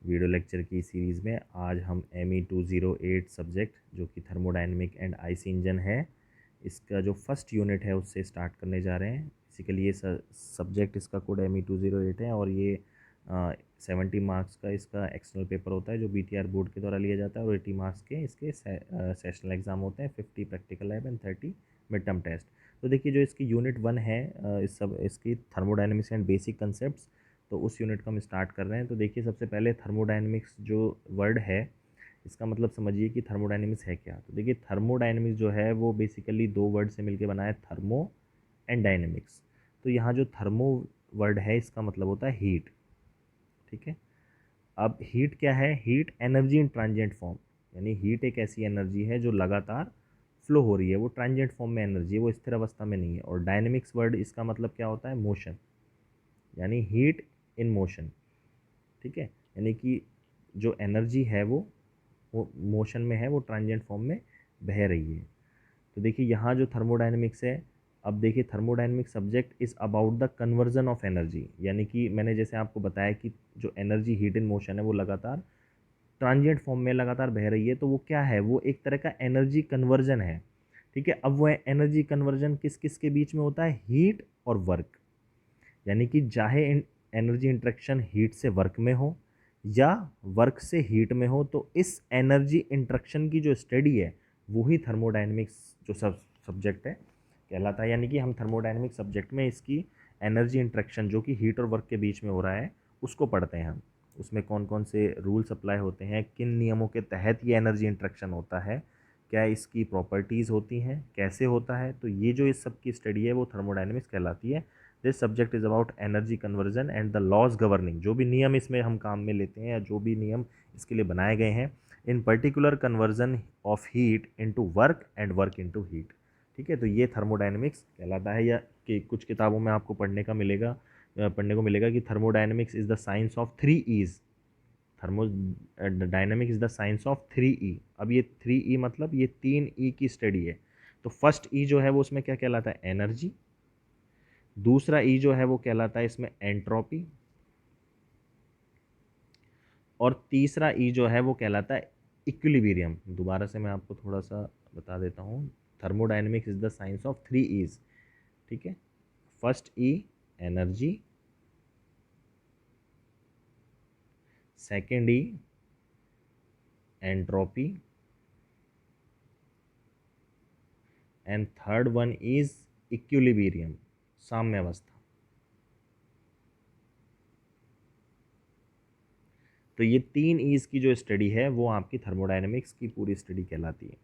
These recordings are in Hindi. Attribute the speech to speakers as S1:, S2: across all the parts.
S1: वीडियो लेक्चर की सीरीज़ में आज हम ME 208 सब्जेक्ट जो कि थर्मोडायनेमिक एंड आईसी इंजन है, इसका जो फर्स्ट यूनिट है उससे स्टार्ट करने जा रहे हैं। बेसिकली ये सब्जेक्ट इसका कोड ME 208 है और ये 70 मार्क्स का इसका एक्सटर्नल पेपर होता है जो BTR बोर्ड के द्वारा लिया जाता है और 80 मार्क्स के इसके सेशनल एग्ज़ाम होते हैं, 50 practical lab and 30 mid term test. तो देखिए जो इसकी यूनिट 1 है इसकी थर्मोडायनेमिक्स एंड बेसिक कंसेप्ट्स, तो उस यूनिट को हम स्टार्ट कर रहे हैं। तो देखिए सबसे पहले थर्मोडायनेमिक्स जो वर्ड है इसका मतलब समझिए कि थर्मोडायनेमिक्स है क्या। तो देखिए थर्मोडायनेमिक्स जो है वो बेसिकली दो वर्ड से मिलकर बना है, थर्मो एंड डायनेमिक्स। तो यहाँ जो थर्मो वर्ड है इसका मतलब होता है हीट, ठीक है। अब हीट क्या है? Heat energy in transient form, यानी हीट एक ऐसी एनर्जी है जो लगातार फ्लो हो रही है, वो ट्रांजिएंट फॉर्म में एनर्जी है, वो स्थिर अवस्था में नहीं है। और डायनेमिक्स वर्ड इसका मतलब क्या होता है? मोशन, यानी हीट इन मोशन, ठीक है। यानी कि जो एनर्जी है वो मोशन में है, वो ट्रांजिएंट फॉर्म में बह रही है। तो देखिए यहाँ जो थर्मोडायनेमिक्स है, अब देखिए thermodynamic subject is about the conversion of energy, यानी कि मैंने जैसे आपको बताया कि जो एनर्जी हीट इन मोशन है वो लगातार ट्रांजिएंट फॉर्म में लगातार बह रही है, तो वो क्या है? वो एक तरह का एनर्जी कन्वर्जन है, ठीक है। अब वो एनर्जी कन्वर्जन किस किस के बीच में होता है? हीट और वर्क, यानी कि चाहे एनर्जी इंट्रैक्शन हीट से वर्क में हो या वर्क से हीट में हो, तो इस एनर्जी इंट्रैक्शन की जो स्टडी है वो ही थर्मोडायनेमिक्स जो सब्जेक्ट है कहलाता है। यानी कि हम थर्मोडायनेमिक सब्जेक्ट में इसकी एनर्जी इंट्रैक्शन जो कि हीट और वर्क के बीच में हो रहा है उसको पढ़ते हैं हम। उसमें कौन कौन से रूल्स अप्लाई होते हैं, किन नियमों के तहत ये एनर्जी इंट्रैक्शन होता है, क्या इसकी प्रॉपर्टीज़ होती हैं, कैसे होता है, तो ये जो इस सब की स्टडी है वो थर्मोडायनेमिक्स कहलाती है। This subject is about energy conversion and the laws governing, जो भी नियम इसमें हम काम में लेते हैं या जो भी नियम इसके लिए बनाए गए हैं, इन particular conversion of heat into work and work into heat, ठीक है। तो ये थर्मोडायनेमिक्स कहलाता है। या कि कुछ किताबों में आपको पढ़ने को मिलेगा कि thermodynamics is the science of 3 E's। Thermodynamics is the science of 3 E। अब ये 3 E मतलब ये 3 E की स्टडी है। तो फर्स्ट E जो है वो उसमें क्या कहलाता है? एनर्जी। दूसरा ई जो है वो कहलाता है इसमें एंट्रोपी। और तीसरा ई जो है वो कहलाता है इक्विलिब्रियम। दोबारा से मैं आपको थोड़ा सा बता देता हूँ। Thermodynamics is the science of 3 E's, ठीक है। First E energy, second E entropy and third one is equilibrium, साम्य अवस्था। तो ये 3 E's की जो स्टडी है वो आपकी थर्मोडायनेमिक्स की पूरी स्टडी कहलाती है।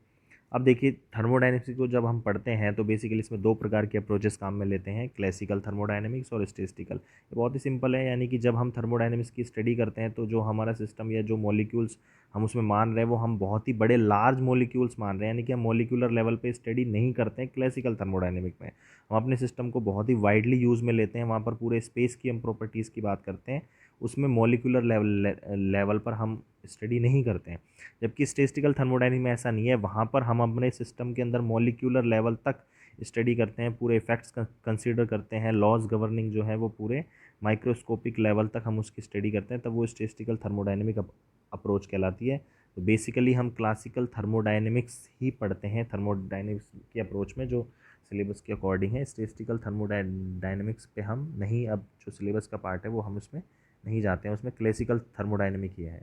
S1: अब देखिए थर्मोडायनेमिक्स को जब हम पढ़ते हैं तो बेसिकली इसमें दो प्रकार के अप्रोचेस काम में लेते हैं, क्लासिकल थर्मोडायनेमिक्स और स्टैटिस्टिकल। ये बहुत ही सिंपल है, यानी कि जब हम थर्मोडायनेमिक्स की स्टडी करते हैं तो जो हमारा सिस्टम या जो मॉलिक्यूल्स हम उसमें मान रहे हैं वो हम बहुत ही बड़े लार्ज मॉलिक्यूल्स मान रहे हैं, यानी कि हम मॉलिक्यूलर लेवल पे स्टडी नहीं करते हैं। क्लासिकल थर्मोडायनेमिक में हम अपने सिस्टम को बहुत ही वाइडली यूज़ में लेते हैं, वहाँ पर पूरे स्पेस की हम प्रॉपर्टीज़ की बात करते हैं, उसमें मॉलिक्यूलर लेवल पर हम स्टडी नहीं करते हैं। जबकि स्टैटिस्टिकल थर्मोडायनेमिक्स में ऐसा नहीं है, वहाँ पर हम अपने सिस्टम के अंदर मॉलिक्यूलर लेवल तक स्टडी करते हैं, पूरे इफेक्ट्स कंसीडर करते हैं, लॉज गवर्निंग जो है वो पूरे माइक्रोस्कोपिक लेवल तक हम उसकी स्टडी करते हैं, तब वो स्टैटिस्टिकल थर्मोडायनेमिक अप्रोच कहलाती है। तो बेसिकली हम क्लासिकल थर्मोडायनेमिक्स ही पढ़ते हैं थर्मोडायनेमिक्स की अप्रोच में, जो सिलेबस के अकॉर्डिंग है। स्टैटिस्टिकल थर्मोडायनेमिक्स पे हम नहीं, अब जो सिलेबस का पार्ट है वो हम उसमें नहीं जाते हैं, उसमें क्लासिकल थर्मोडायनेमिक ही है,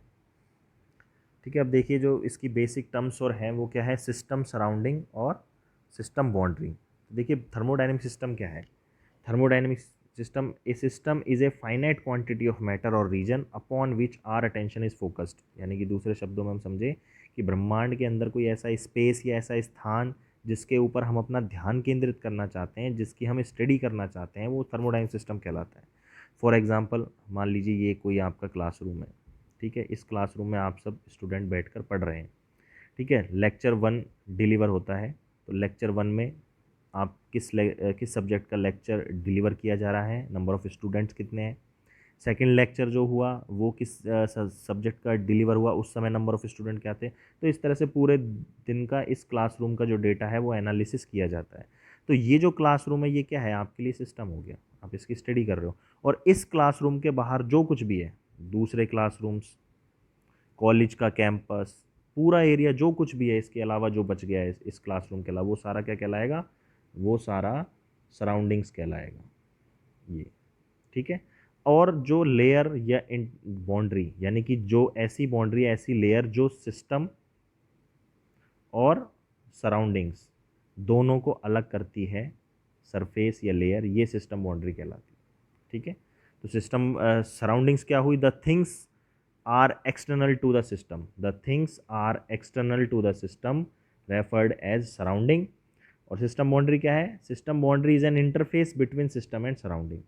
S1: ठीक है। अब देखिए जो इसकी बेसिक टर्म्स और हैं वो क्या है? सिस्टम सराउंडिंग और सिस्टम बाउंड्री। तो देखिए थर्मोडायनेमिक सिस्टम क्या है? Thermodynamic system, a system is a finite quantity of matter or region upon which our attention is focused, यानी कि दूसरे शब्दों में हम समझे कि ब्रह्मांड के अंदर कोई ऐसा स्पेस या ऐसा स्थान जिसके ऊपर हम अपना ध्यान केंद्रित करना चाहते हैं, जिसकी हम स्टडी करना चाहते हैं, वो थर्मोडायनेमिक सिस्टम कहलाता है। फॉर एग्जांपल मान लीजिए ये कोई आपका क्लासरूम है, ठीक है। इस क्लासरूम में आप सब स्टूडेंट बैठकर पढ़ रहे हैं, ठीक है। लेक्चर 1 डिलीवर होता है, तो लेक्चर 1 में आप किस सब्जेक्ट का लेक्चर डिलीवर किया जा रहा है, नंबर ऑफ़ स्टूडेंट्स कितने हैं। सेकंड लेक्चर जो हुआ वो किस सब्जेक्ट का डिलीवर हुआ, उस समय नंबर ऑफ़ स्टूडेंट क्या थे। तो इस तरह से पूरे दिन का इस क्लासरूम का जो डेटा है वो एनालिसिस किया जाता है। तो ये जो क्लासरूम है ये क्या है? आपके लिए सिस्टम हो गया, आप इसकी स्टडी कर रहे हो। और इस क्लासरूम के बाहर जो कुछ भी है, दूसरे क्लासरूम्स, कॉलेज का कैंपस, पूरा एरिया जो कुछ भी है इसके अलावा जो बच गया है इस क्लासरूम के अलावा, वो सारा क्या कहलाएगा, वो सारा सराउंडिंग्स कहलाएगा ये। ठीक है। और जो लेयर या बाउंड्री, यानी कि जो ऐसी बाउंड्री, ऐसी लेयर जो सिस्टम और सराउंडिंग्स दोनों को अलग करती है, सरफेस या लेयर, ये सिस्टम बाउंड्री कहलाती है। ठीक है। तो सिस्टम सराउंडिंग्स क्या हुई, the things are external to the system, the things are external to the system referred as surrounding. और सिस्टम बाउंड्री क्या है, system boundary is an interface between system and surrounding.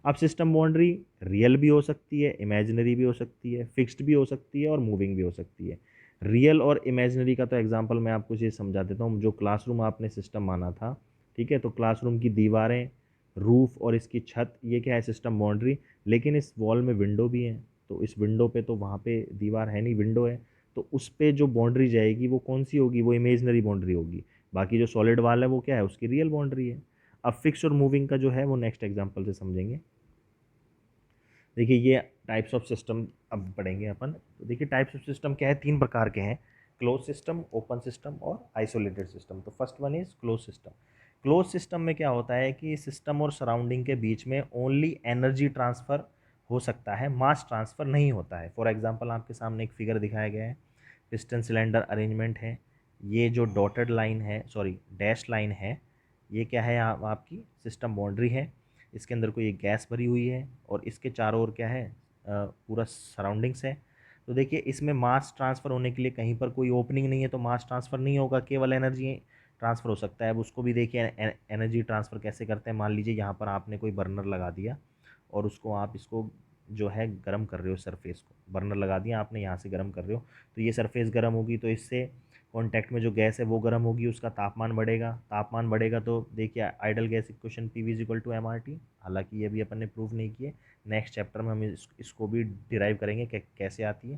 S1: अब सिस्टम बाउंड्री रियल भी हो सकती है, इमेजिनरी भी हो सकती है, फिक्स्ड भी हो सकती है और मूविंग भी हो सकती है। रियल और इमेजिनरी का तो एग्जांपल मैं आपको ये समझा देता हूँ। जो क्लासरूम आपने सिस्टम माना था, ठीक है, तो क्लासरूम की दीवारें, रूफ और इसकी छत, ये क्या है, सिस्टम बाउंड्री। लेकिन इस वॉल में विंडो भी है, तो इस विंडो पे तो वहाँ पे दीवार है नहीं, विंडो है, तो उस पर जो बाउंड्री जाएगी वो कौन सी होगी, वो इमेजनरी बाउंड्री होगी। बाकी जो सॉलिड वाल है वो क्या है, उसकी रियल बाउंड्री है। अब फिक्स और मूविंग का जो है वो नेक्स्ट एग्जाम्पल से समझेंगे। देखिए ये टाइप्स ऑफ सिस्टम अब पढ़ेंगे अपन। तो देखिए टाइप्स ऑफ सिस्टम क्या है, तीन प्रकार के हैं, क्लोज सिस्टम, ओपन सिस्टम और आइसोलेटेड सिस्टम। तो first one is close system. Close system में क्या होता है कि सिस्टम और सराउंडिंग के बीच में ओनली एनर्जी ट्रांसफ़र हो सकता है, मास ट्रांसफ़र नहीं होता है। फॉर एग्जांपल आपके सामने एक फिगर दिखाया गया है, पिस्टन सिलेंडर अरेंजमेंट है। ये जो डॉटेड लाइन है, सॉरी डैश लाइन है, ये क्या है, आपकी सिस्टम बाउंड्री है। इसके अंदर कोई एक गैस भरी हुई है और इसके चारों ओर क्या है, पूरा सराउंडिंग्स है। तो देखिए इसमें मास ट्रांसफ़र होने के लिए कहीं पर कोई ओपनिंग नहीं है, तो मास ट्रांसफ़र नहीं होगा, केवल एनर्जी ट्रांसफ़र हो सकता है। अब उसको भी देखिए एनर्जी ट्रांसफ़र कैसे करते हैं। मान लीजिए यहाँ पर आपने कोई बर्नर लगा दिया और उसको आप इसको जो है गर्म कर रहे हो, सरफेस को बर्नर लगा दिया आपने, यहाँ से गर्म कर रहे हो, तो ये सरफेस गर्म होगी, तो इससे कॉन्टैक्ट में जो गैस है वो गर्म होगी, उसका तापमान बढ़ेगा, तापमान बढ़ेगा तो देखिए ideal gas equation P V is equal to M R T. हालांकि ये भी अपन ने प्रूव नहीं किए, नेक्स्ट चैप्टर में हम इसको भी डिराइव करेंगे कैसे आती है।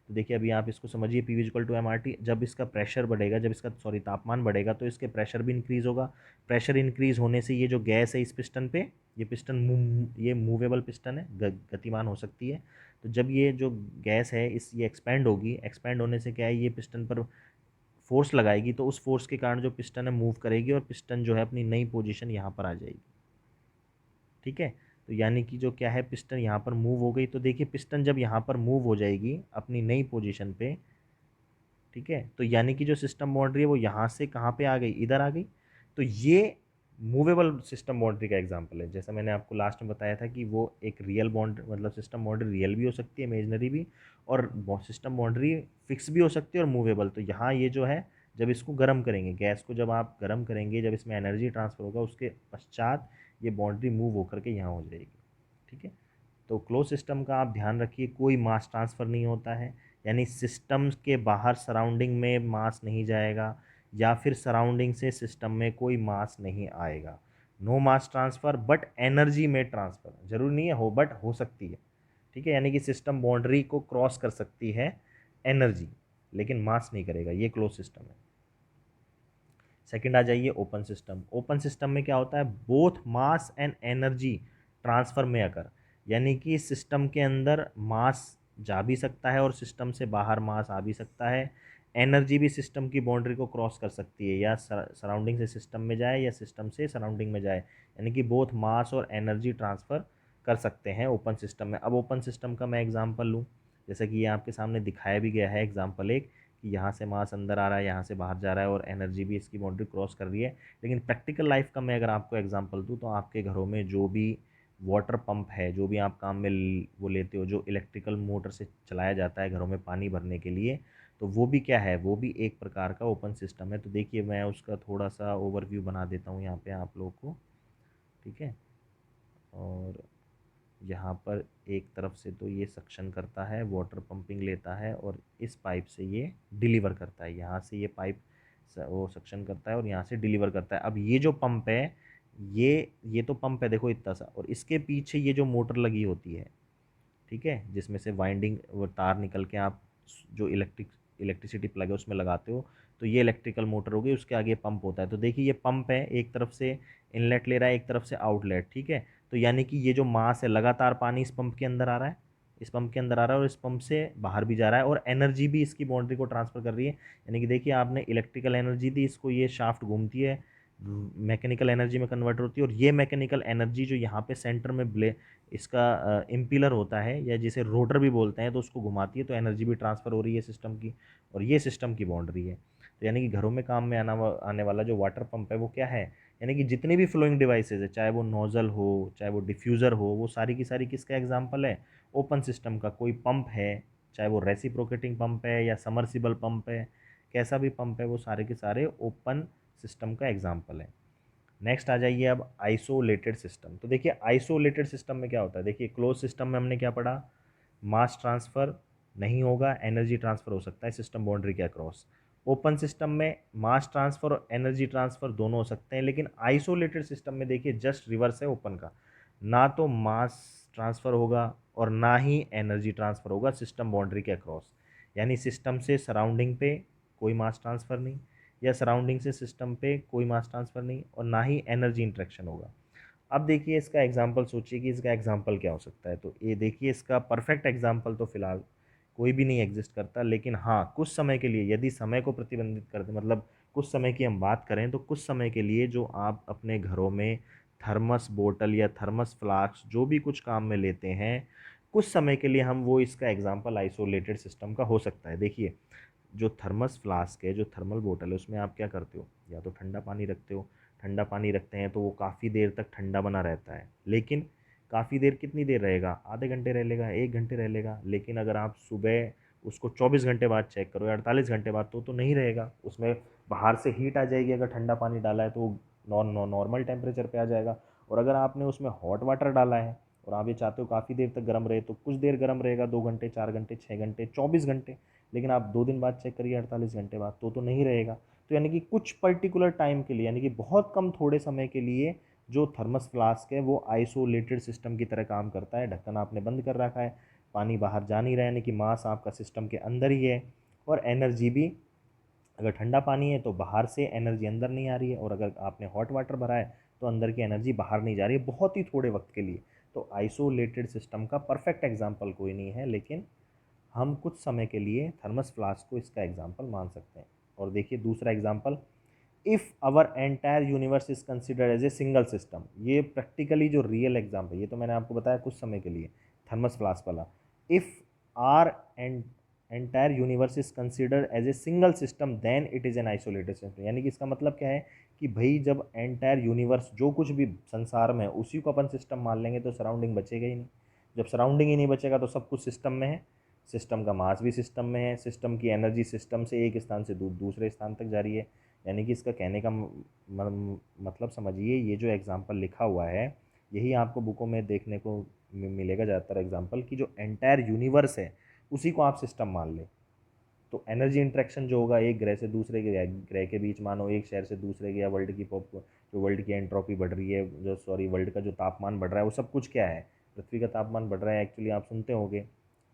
S1: तो देखिए अभी आप इसको समझिए, P V is equal to M R T. जब इसका प्रेशर बढ़ेगा, जब इसका सॉरी तापमान बढ़ेगा, तो इसके प्रेशर भी इंक्रीज़ होगा। प्रेशर इंक्रीज़ होने से ये जो गैस है इस पिस्टन पे, ये पिस्टन ये मूवेबल पिस्टन है, गतिमान हो सकती है। तो जब ये जो गैस है ये एक्सपैंड होगी, एक्सपैंड होने से क्या है, ये पिस्टन पर फोर्स लगाएगी, तो उस फोर्स के कारण जो पिस्टन है मूव करेगी और पिस्टन जो है अपनी नई पोजीशन यहाँ पर आ जाएगी। ठीक है। तो यानी कि जो क्या है, पिस्टन यहाँ पर मूव हो गई, तो देखिए पिस्टन जब यहाँ पर मूव हो जाएगी अपनी नई पोजीशन पे, ठीक है, तो यानी कि जो सिस्टम बाउंड्री है वो यहाँ से कहाँ पे आ गई, इधर आ गई। तो ये मूवेबल सिस्टम बाउंड्री का एग्जांपल है। जैसा मैंने आपको लास्ट में बताया था कि वो एक रियल बाउंड्री, मतलब सिस्टम बाउंड्री रियल भी हो सकती है, इमेजनरी भी, और सिस्टम बाउंड्री फिक्स भी हो सकती है और मूवेबल। तो यहाँ ये जो है, जब इसको गर्म करेंगे, गैस को जब आप गर्म करेंगे, जब इसमें एनर्जी ट्रांसफ़र होगा, उसके पश्चात ये बाउंड्री मूव होकर के यहाँ हो जाएगी। ठीक है। तो क्लोज सिस्टम का आप ध्यान रखिए, कोई मास ट्रांसफ़र नहीं होता है, यानी सिस्टम के बाहर सराउंडिंग में मास नहीं जाएगा, या फिर सराउंडिंग से सिस्टम में कोई मास नहीं आएगा। No mass transfer but energy में ट्रांसफ़र, जरूरी नहीं है हो, बट हो सकती है। ठीक है, यानी कि सिस्टम बाउंड्री को क्रॉस कर सकती है एनर्जी, लेकिन मास नहीं करेगा, ये क्लोज सिस्टम है। सेकंड आ जाइए ओपन सिस्टम। ओपन सिस्टम में क्या होता है, both mass and energy transfer में अगर, यानी कि सिस्टम के अंदर मास जा भी सकता है और सिस्टम से बाहर मास आ भी सकता है। एनर्जी भी सिस्टम की बाउंड्री को क्रॉस कर सकती है, या सराउंडिंग से सिस्टम में जाए या सिस्टम से सराउंडिंग में जाए, यानी कि बोथ मास और एनर्जी ट्रांसफ़र कर सकते हैं ओपन सिस्टम में। अब ओपन सिस्टम का मैं एग्जांपल लूँ, जैसा कि ये आपके सामने दिखाया भी गया है एग्जांपल एक, कि यहाँ से मास अंदर आ रहा है, यहाँ से बाहर जा रहा है और एनर्जी भी इसकी बाउंड्री क्रॉस कर रही है। लेकिन प्रैक्टिकल लाइफ का मैं अगर आपको एग्जांपल दूँ, तो आपके घरों में जो भी वाटर पंप है, जो भी आप काम में वो लेते हो, जो इलेक्ट्रिकल मोटर से चलाया जाता है घरों में पानी भरने के लिए, तो वो भी क्या है, वो भी एक प्रकार का ओपन सिस्टम है। तो देखिए मैं उसका थोड़ा सा ओवरव्यू बना देता हूँ यहाँ पे आप लोगों को। ठीक है। और यहाँ पर एक तरफ से तो ये सक्शन करता है, वाटर पंपिंग लेता है और इस पाइप से ये डिलीवर करता है। यहाँ से ये पाइप वो सक्शन करता है और यहाँ से डिलीवर करता है। अब ये जो पंप है, ये तो पंप है देखो इतना सा, और इसके पीछे ये जो मोटर लगी होती है, ठीक है, जिसमें से वाइंडिंग वो तार निकल के आप जो इलेक्ट्रिसिटी प्लग है उसमें लगाते हो, तो ये इलेक्ट्रिकल मोटर होगी, उसके आगे पंप होता है। तो देखिए ये पंप है, एक तरफ से इनलेट ले रहा है, एक तरफ से आउटलेट। ठीक है। तो यानी कि ये जो मास है, लगातार पानी इस पंप के अंदर आ रहा है, इस पंप के अंदर आ रहा है और इस पंप से बाहर भी जा रहा है, और एनर्जी भी इसकी बाउंड्री को ट्रांसफ़र कर रही है। यानी कि देखिए आपने इलेक्ट्रिकल एनर्जी दी, इसको ये शाफ्ट घूमती है, मैकेनिकल एनर्जी में कन्वर्ट होती है, और ये मैकेनिकल एनर्जी जो यहाँ पे सेंटर में इसका इम्पिलर होता है या जिसे रोटर भी बोलते हैं, तो उसको घुमाती है, तो एनर्जी भी ट्रांसफ़र हो रही है सिस्टम की, और ये सिस्टम की बाउंड्री है। तो यानी कि घरों में काम में आने वाला जो वाटर पंप है वो क्या है, यानी कि जितनी भी फ्लोइंग डिवाइसेज है, चाहे वो नोज़ल हो, चाहे वो डिफ्यूज़र हो, वो सारी की सारी किसका एग्जांपल है, ओपन सिस्टम का। कोई पंप है, चाहे वो रेसिप्रोकेटिंग पंप है या समर्सिबल पंप है, कैसा भी पंप है, वो सारे के सारे ओपन सिस्टम का एग्जाम्पल है। नेक्स्ट आ जाइए अब आइसोलेटेड सिस्टम। तो देखिए आइसोलेटेड सिस्टम में क्या होता है, देखिए क्लोज सिस्टम में हमने क्या पढ़ा, मास ट्रांसफ़र नहीं होगा, एनर्जी ट्रांसफ़र हो सकता है सिस्टम बाउंड्री के अक्रॉस। ओपन सिस्टम में मास ट्रांसफ़र और एनर्जी ट्रांसफ़र दोनों हो सकते हैं, लेकिन आइसोलेटेड सिस्टम में देखिए जस्ट रिवर्स है ओपन का, ना तो मास ट्रांसफ़र होगा और ना ही एनर्जी ट्रांसफ़र होगा सिस्टम बाउंड्री के अक्रॉस। यानी सिस्टम से सराउंडिंग पे कोई मास ट्रांसफ़र नहीं, या सराउंडिंग से सिस्टम पे कोई मास ट्रांसफ़र नहीं, और ना ही एनर्जी इंट्रैक्शन होगा। अब देखिए इसका एग्जांपल सोचिए कि इसका एग्जांपल क्या हो सकता है। तो ये देखिए इसका परफेक्ट एग्जांपल तो फिलहाल कोई भी नहीं एग्जिस्ट करता, लेकिन हाँ कुछ समय के लिए यदि समय को प्रतिबंधित करते, मतलब कुछ समय की हम बात करें, तो कुछ समय के लिए जो आप अपने घरों में थर्मस बोतल या थर्मस फ्लास्क जो भी कुछ काम में लेते हैं, कुछ समय के लिए हम वो इसका एग्जाम्पल आइसोलेटेड सिस्टम का हो सकता है। देखिए जो थर्मस फ्लास्क है, जो थर्मल बोतल है, उसमें आप क्या करते हो, या तो ठंडा पानी रखते हो, ठंडा पानी रखते हैं तो वो काफ़ी देर तक ठंडा बना रहता है, लेकिन काफ़ी देर कितनी देर रहेगा, आधे घंटे रह लेगा, 1 घंटे रह लेगा। लेकिन अगर आप सुबह उसको 24 घंटे बाद चेक करो या 48 घंटे बाद, तो नहीं रहेगा, उसमें बाहर से हीट आ जाएगी। अगर ठंडा पानी डाला है तो नॉर्मल टेम्परेचर पे आ जाएगा, और अगर आपने उसमें हॉट वाटर डाला है और आप ये चाहते हो काफ़ी देर तक गर्म रहे, तो कुछ देर गर्म रहेगा, 2 घंटे, 4 घंटे, 6 घंटे, 24 घंटे। लेकिन आप 2 दिन बाद चेक करिए, 48 घंटे बाद, तो नहीं रहेगा। तो यानी कि कुछ पर्टिकुलर टाइम के लिए, यानी कि बहुत कम थोड़े समय के लिए जो थर्मस फ्लास्क है वो आइसोलेटेड सिस्टम की तरह काम करता है। ढक्कन आपने बंद कर रखा है, पानी बाहर जा नहीं रहा है, यानी कि मास आपका सिस्टम के अंदर ही है, और एनर्जी भी, अगर ठंडा पानी है तो बाहर से एनर्जी अंदर नहीं आ रही है, और अगर आपने हॉट वाटर भरा है तो अंदर की एनर्जी बाहर नहीं जा रही है, बहुत ही थोड़े वक्त के लिए। तो आइसोलेटेड सिस्टम का परफेक्ट एग्जाम्पल कोई नहीं है, लेकिन हम कुछ समय के लिए थर्मस फ्लास्क को इसका एग्जाम्पल मान सकते हैं। और देखिए दूसरा example, if our entire universe is considered as a single system. ये प्रैक्टिकली जो रियल एग्जाम्पल, ये तो मैंने आपको बताया कुछ समय के लिए, थर्मस फ्लास्क वाला। If our entire universe is considered as a single system then it is an isolated system. यानी कि इसका मतलब क्या है कि भाई जब एंटायर यूनिवर्स जो कुछ भी संसार में है उसी को अपन सिस्टम मान लेंगे, तो सराउंडिंग बचेगा ही नहीं। जब सराउंडिंग ही नहीं बचेगा तो सब कुछ सिस्टम में है, सिस्टम का मास भी सिस्टम में है, सिस्टम की एनर्जी सिस्टम से एक स्थान से दूसरे स्थान तक जा रही है। यानी कि इसका कहने का मतलब समझिए, ये जो एग्जांपल लिखा हुआ है यही आपको बुकों में देखने को मिलेगा ज़्यादातर एग्जांपल, कि जो एंटायर यूनिवर्स है उसी को आप सिस्टम मान लें। तो एनर्जी इंट्रैक्शन जो होगा एक ग्रह से दूसरे ग्रह के बीच, मानो एक शहर से दूसरे के, या वर्ल्ड की पॉप जो वर्ल्ड की एंट्रोपी बढ़ रही है, जो वर्ल्ड का जो तापमान बढ़ रहा है, वो सब कुछ क्या है, पृथ्वी का तापमान बढ़ रहा है, एक्चुअली आप सुनते होंगे,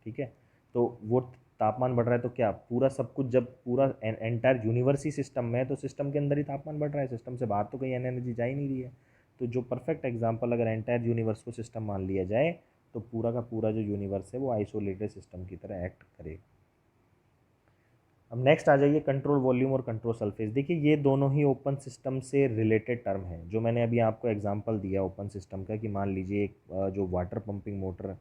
S1: ठीक है। तो वो तापमान बढ़ रहा है तो क्या पूरा सब कुछ, जब पूरा एंटायर यूनिवर्स ही सिस्टम में है तो सिस्टम के अंदर ही तापमान बढ़ रहा है, सिस्टम से बाहर तो कहीं एनर्जी जा ही नहीं रही है। तो जो परफेक्ट एग्जाम्पल, अगर एंटायर यूनिवर्स को सिस्टम मान लिया जाए तो पूरा का पूरा जो यूनिवर्स है वो आइसोलेटेड सिस्टम की तरह एक्ट करेगा। अब नेक्स्ट आ जाइए कंट्रोल वॉल्यूम और कंट्रोल सरफेस। देखिए ये दोनों ही ओपन सिस्टम से रिलेटेड टर्म है, जो मैंने अभी आपको एग्जांपल दिया ओपन सिस्टम का, कि मान लीजिए एक जो water pumping motor,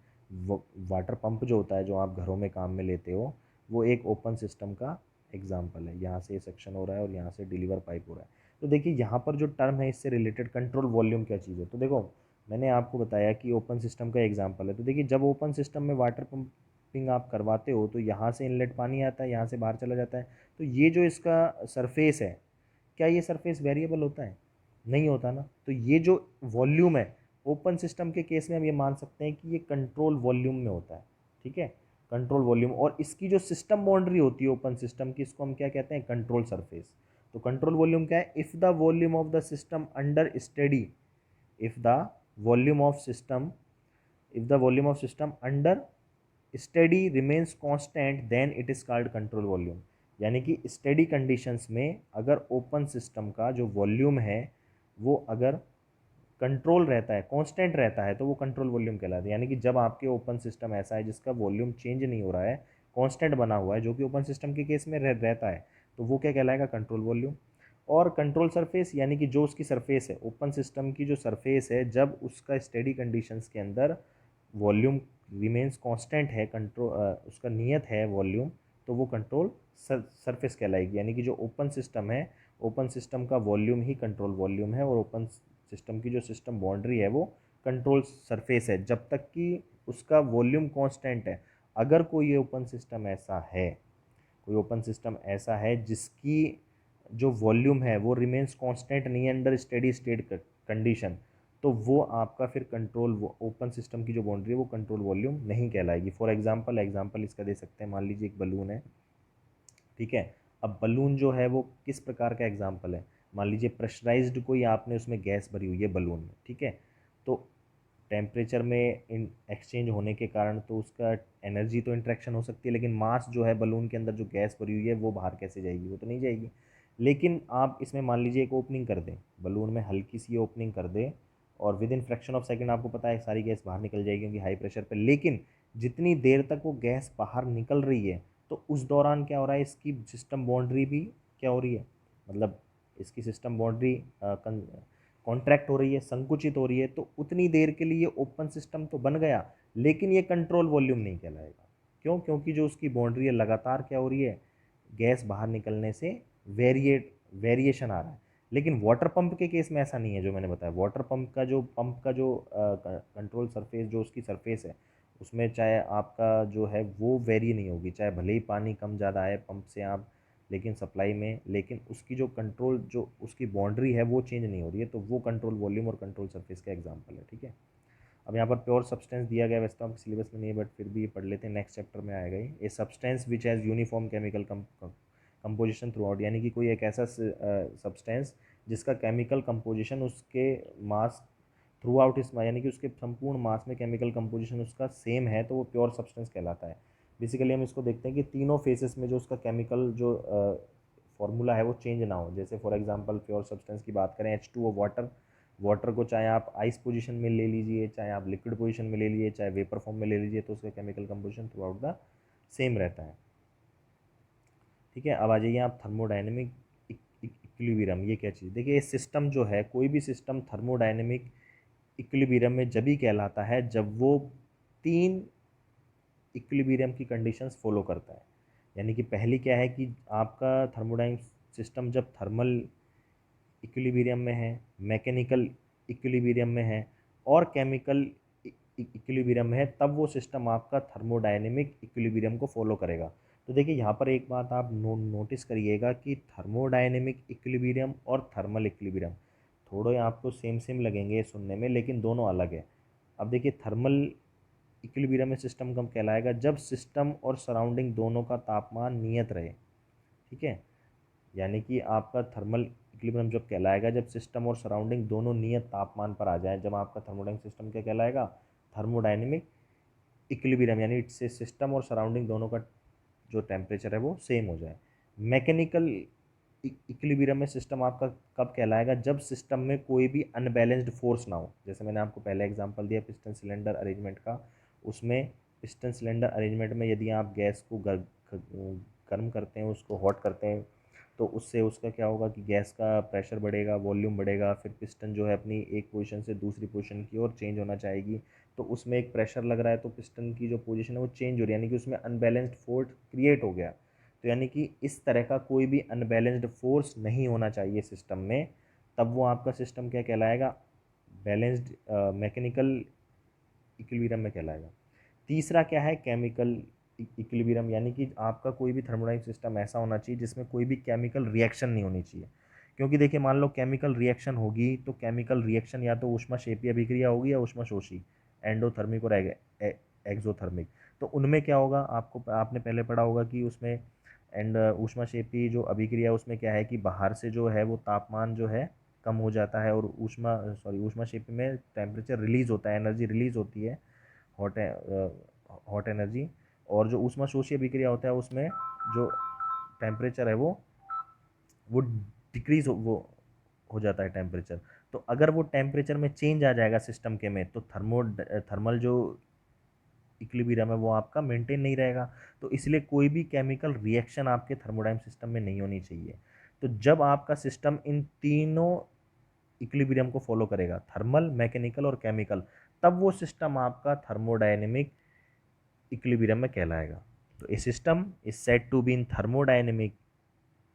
S1: water pump जो होता है जो आप घरों में काम में लेते हो, वो एक ओपन सिस्टम का एग्जाम्पल है। यहाँ से सक्शन हो रहा है और यहाँ से डिलीवर पाइप हो रहा है। तो देखिए यहाँ पर जो टर्म है इससे रिलेटेड कंट्रोल वॉल्यूम क्या चीज़ है, तो देखो मैंने आपको बताया कि ओपन सिस्टम का एग्जाम्पल है। तो देखिए जब ओपन सिस्टम में वाटर पंप आप करवाते हो तो यहाँ से इनलेट पानी आता है, यहाँ से बाहर चला जाता है। तो ये जो इसका सरफेस है, क्या ये सरफेस वेरिएबल होता है, नहीं होता ना। तो ये जो वॉल्यूम है ओपन सिस्टम के केस में हम ये मान सकते हैं कि ये कंट्रोल वॉल्यूम में होता है, ठीक है, कंट्रोल वॉल्यूम। और इसकी जो सिस्टम बाउंड्री होती है ओपन सिस्टम की, इसको हम क्या कहते हैं, कंट्रोल सरफेस। तो कंट्रोल वॉल्यूम क्या है, if the volume of the system under study, if the volume of system, if the volume of system under study remains constant then it is called control volume. यानी कि स्टेडी कंडीशंस में अगर ओपन सिस्टम का जो वॉल्यूम है वो अगर कंट्रोल रहता है, कांस्टेंट रहता है, तो वो कंट्रोल वॉल्यूम कहलाता है। यानी कि जब आपके ओपन सिस्टम ऐसा है जिसका वॉल्यूम चेंज नहीं हो रहा है, कांस्टेंट बना हुआ है, जो कि ओपन सिस्टम के केस में रहता है, तो वो क्या कहलाएगा, कंट्रोल वॉल्यूम। और कंट्रोल सरफेस यानी कि जो उसकी सरफेस है, ओपन सिस्टम की जो सरफेस है, जब उसका स्टेडी कंडीशंस के अंदर वॉल्यूम रिमेन्स कांस्टेंट है, कंट्रोल उसका नियत है वॉल्यूम, तो वो कंट्रोल सरफेस कहलाएगी। यानी कि जो ओपन सिस्टम है, ओपन सिस्टम का वॉल्यूम ही कंट्रोल वॉल्यूम है, और ओपन सिस्टम की जो सिस्टम बाउंड्री है वो कंट्रोल सरफेस है, जब तक कि उसका वॉल्यूम कांस्टेंट है। अगर कोई ओपन सिस्टम ऐसा है, कोई ओपन सिस्टम ऐसा है जिसकी जो वॉल्यूम है वो रिमेन्स कांस्टेंट नहीं है अंडर स्टेडी स्टेट कंडीशन, तो वो आपका फिर कंट्रोल ओपन सिस्टम की जो बाउंड्री है वो कंट्रोल वॉल्यूम नहीं कहलाएगी। फॉर एग्जांपल इसका दे सकते हैं, मान लीजिए एक बलून है, ठीक है। अब बलून जो है वो किस प्रकार का एग्जाम्पल है, मान लीजिए प्रेशराइज्ड कोई आपने उसमें गैस भरी हुई है बलून में, ठीक है। तो टेम्परेचर में इन एक्सचेंज होने के कारण तो उसका एनर्जी तो इंट्रैक्शन हो सकती है, लेकिन मास जो है बलून के अंदर जो गैस भरी हुई है वो बाहर कैसे जाएगी, वो तो नहीं जाएगी। लेकिन आप इसमें मान लीजिए एक ओपनिंग कर दें, बलून में हल्की सी ओपनिंग कर दें, और with in fraction of second आपको पता है सारी गैस बाहर निकल जाएगी क्योंकि हाई प्रेशर पर। लेकिन जितनी देर तक वो गैस बाहर निकल रही है, तो उस दौरान क्या हो रहा है, इसकी सिस्टम बाउंड्री भी क्या हो रही है, मतलब इसकी सिस्टम बाउंड्री कॉन्ट्रैक्ट हो रही है, संकुचित हो रही है, तो उतनी देर के लिए ओपन सिस्टम तो बन गया, लेकिन ये कंट्रोल वॉल्यूम नहीं कहलाएगा। क्यों? क्योंकि जो उसकी बाउंड्री है लगातार क्या हो रही है, गैस बाहर निकलने से वेरिएशन आ रहा है। लेकिन वाटर पंप के केस में ऐसा नहीं है, जो मैंने बताया वाटर पंप का जो कंट्रोल सरफेस, जो उसकी सरफेस है, उसमें चाहे आपका जो है वो वेरी नहीं होगी, चाहे भले ही पानी कम ज़्यादा आए पंप से आप, लेकिन सप्लाई में, लेकिन उसकी जो कंट्रोल, जो उसकी बाउंड्री है वो चेंज नहीं हो रही है, तो वो कंट्रोल वॉल्यूम और कंट्रोल सरफेस का एग्जांपल है, ठीक है। अब यहाँ पर प्योर सब्सटेंस दिया गया, वैसे तो आपके सिलेबस में नहीं है, बट फिर भी ये पढ़ लेते हैं, नेक्स्ट चैप्टर में आएगा ये substance which has uniform chemical composition through out. यानी कि कोई एक ऐसा सब्सटेंस जिसका केमिकल कंपोजिशन उसके मास थ्रू आउट इस, यानी कि उसके संपूर्ण मास में केमिकल कंपोजिशन उसका सेम है, तो वो प्योर सब्सटेंस कहलाता है। बेसिकली हम इसको देखते हैं कि तीनों फेसेस में जो उसका केमिकल जो फॉर्मूला है वो चेंज ना हो। जैसे फॉर एग्जांपल प्योर सब्सटेंस की बात करें, H2O वाटर, वाटर को चाहे आप आइस पोजीशन में ले लीजिए, चाहे आप लिक्विड पोजीशन में ले लीजिए, चाहे वेपर फॉर्म में ले लीजिए, तो उसका chemical composition through out the same रहता है, ठीक है। अब आ जाइए आप थर्मोडायनेमिक इक्विलिब्रियम, ये क्या चीज़, देखिए सिस्टम जो है, कोई भी सिस्टम थर्मोडायनेमिक इक्विलिब्रियम में जब ही कहलाता है जब वो तीन इक्विलिब्रियम की कंडीशंस फॉलो करता है। यानी कि पहली क्या है कि आपका थर्मोडायनेमिक सिस्टम जब थर्मल इक्विलिब्रियम में है, मैकेनिकल इक्विलिब्रियम में है, और केमिकल इक्विलिब्रियम में है, तब वो सिस्टम आपका थर्मोडायनेमिक इक्विलिब्रियम को फॉलो करेगा। तो देखिए यहाँ पर एक बात आप नोटिस करिएगा कि थर्मोडायनेमिक इक्विलिब्रियम और थर्मल इक्विलिब्रियम थोड़े आपको सेम सेम लगेंगे सुनने में, लेकिन दोनों अलग है। अब देखिए थर्मल इक्विलिब्रियम में सिस्टम कब कहलाएगा, जब सिस्टम और सराउंडिंग दोनों का तापमान नियत रहे, ठीक है। यानी कि आपका थर्मल इक्विलिब्रियम जब कहलाएगा जब सिस्टम और सराउंडिंग दोनों नियत तापमान पर आ जाए, जब आपका थर्मोडायनेमिक सिस्टम क्या कहलाएगा, थर्मोडायनेमिक इक्विलिब्रियम, यानी इससे सिस्टम और सराउंडिंग दोनों का जो टेम्परेचर है वो सेम हो जाए। मैकेनिकल इक्विलिब्रियम में सिस्टम आपका कब कहलाएगा, जब सिस्टम में कोई भी अनबैलेंस्ड फोर्स ना हो। जैसे मैंने आपको पहले एग्जांपल दिया पिस्टन सिलेंडर अरेंजमेंट का, उसमें पिस्टन सिलेंडर अरेंजमेंट में यदि आप गैस को गर्म करते हैं, उसको हॉट करते हैं, तो उससे उसका क्या होगा कि गैस का प्रेशर बढ़ेगा, वॉल्यूम बढ़ेगा, फिर पिस्टन जो है अपनी एक पोजीशन से दूसरी पोजीशन की ओर चेंज होना चाहेगी, तो उसमें एक प्रेशर लग रहा है, तो पिस्टन की जो पोजीशन है वो चेंज हो रही है, यानी कि उसमें अनबैलेंस्ड फोर्स क्रिएट हो गया। तो यानी कि इस तरह का कोई भी अनबैलेंस्ड फोर्स नहीं होना चाहिए सिस्टम में, तब वो आपका सिस्टम क्या कहलाएगा, बैलेंस्ड मैकेनिकल इक्विलिब्रियम में कहलाएगा। तीसरा क्या है, केमिकल इक्विलिब्रियम, यानी कि आपका कोई भी थर्मोडायनेमिक सिस्टम ऐसा होना चाहिए जिसमें कोई भी केमिकल रिएक्शन नहीं होनी चाहिए। क्योंकि देखिए मान लो केमिकल रिएक्शन होगी, तो केमिकल रिएक्शन या तो ऊष्माक्षेपीय अभिक्रिया होगी या ऊष्माशोषी, एंडोथर्मिक और एक्सोथर्मिक। तो उनमें क्या होगा, आपको आपने पहले पढ़ा होगा कि उसमें ऊष्माक्षेपी जो अभिक्रिया है उसमें क्या है कि बाहर से जो है वो तापमान जो है कम हो जाता है, और ऊष्माक्षेपी में टेम्परेचर रिलीज होता है, एनर्जी रिलीज होती है, हॉट हॉट एनर्जी। और जो ऊष्माशोषी अभिक्रिया होता है उसमें जो टेम्परेचर है वो डिक्रीज वो हो जाता है टेम्परेचर। तो अगर वो टेम्परेचर में चेंज आ जाएगा सिस्टम के में, तो थर्मल जो इक्विलिब्रियम है वो आपका मेंटेन नहीं रहेगा। तो इसलिए कोई भी केमिकल रिएक्शन आपके थर्मोडायनामिक सिस्टम में नहीं होनी चाहिए। तो जब आपका सिस्टम इन तीनों इक्विलिब्रियम को फॉलो करेगा, थर्मल, मैकेनिकल और केमिकल, तब वो सिस्टम आपका थर्मोडायनेमिक इक्विलिब्रियम में कहलाएगा। तो a system is said to be in thermodynamic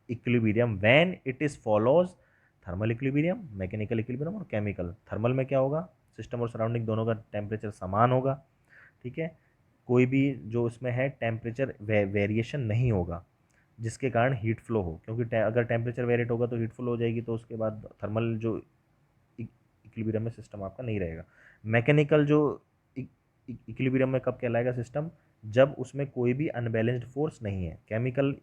S1: equilibrium when it is follows thermal equilibrium, mechanical equilibrium और केमिकल। थर्मल में क्या होगा, सिस्टम और सराउंडिंग दोनों का टेम्परेचर समान होगा, ठीक है, कोई भी जो उसमें है टेम्परेचर वेरिएशन नहीं होगा जिसके कारण हीट फ्लो हो, क्योंकि अगर टेम्परेचर वेरिएट होगा तो हीट फ्लो हो जाएगी, तो उसके बाद थर्मल जो इक्विलिब्रियम में सिस्टम आपका नहीं रहेगा। मैकेनिकल जो इक्विलिब्रियम में कब कहलाएगा सिस्टम, जब उसमें कोई भी अनबैलेंस्ड फोर्स नहीं है। केमिकल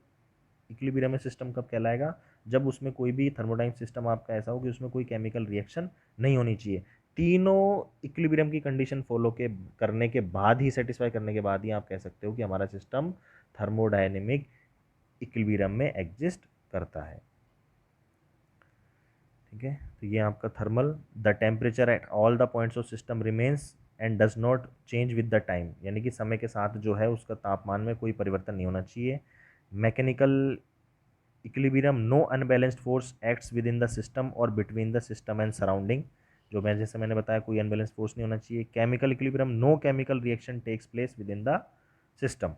S1: इक्विलिब्रियम में सिस्टम कब कहलाएगा, जब उसमें कोई भी थर्मोडायनामिक सिस्टम आपका ऐसा हो कि उसमें कोई केमिकल रिएक्शन नहीं होनी चाहिए। तीनों इक्विलिब्रियम की कंडीशन फॉलो के करने के बाद ही, सेटिस्फाई करने के बाद ही आप कह सकते हो कि हमारा सिस्टम थर्मोडायनेमिक इक्विलिब्रियम में एग्जिस्ट करता है। ठीक है, तो ये आपका thermal, the temperature at all the points of system remains and does not change with the time, यानी कि समय के साथ जो है उसका तापमान में कोई परिवर्तन नहीं होना चाहिए। Mechanical equilibrium, no unbalanced force acts within the system और between the system and surrounding, जो मैं जैसे मैंने बताया कोई अनबैलेंस्ड फोर्स नहीं होना चाहिए। Chemical equilibrium, no chemical reaction takes place within the system.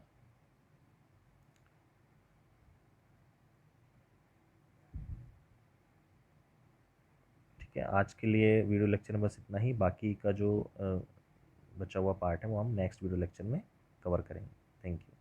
S1: ठीक है, आज के लिए वीडियो लेक्चर में बस इतना ही। बाकी का जो बचा हुआ पार्ट है वो हम नेक्स्ट वीडियो लेक्चर में कवर करेंगे। Thank you.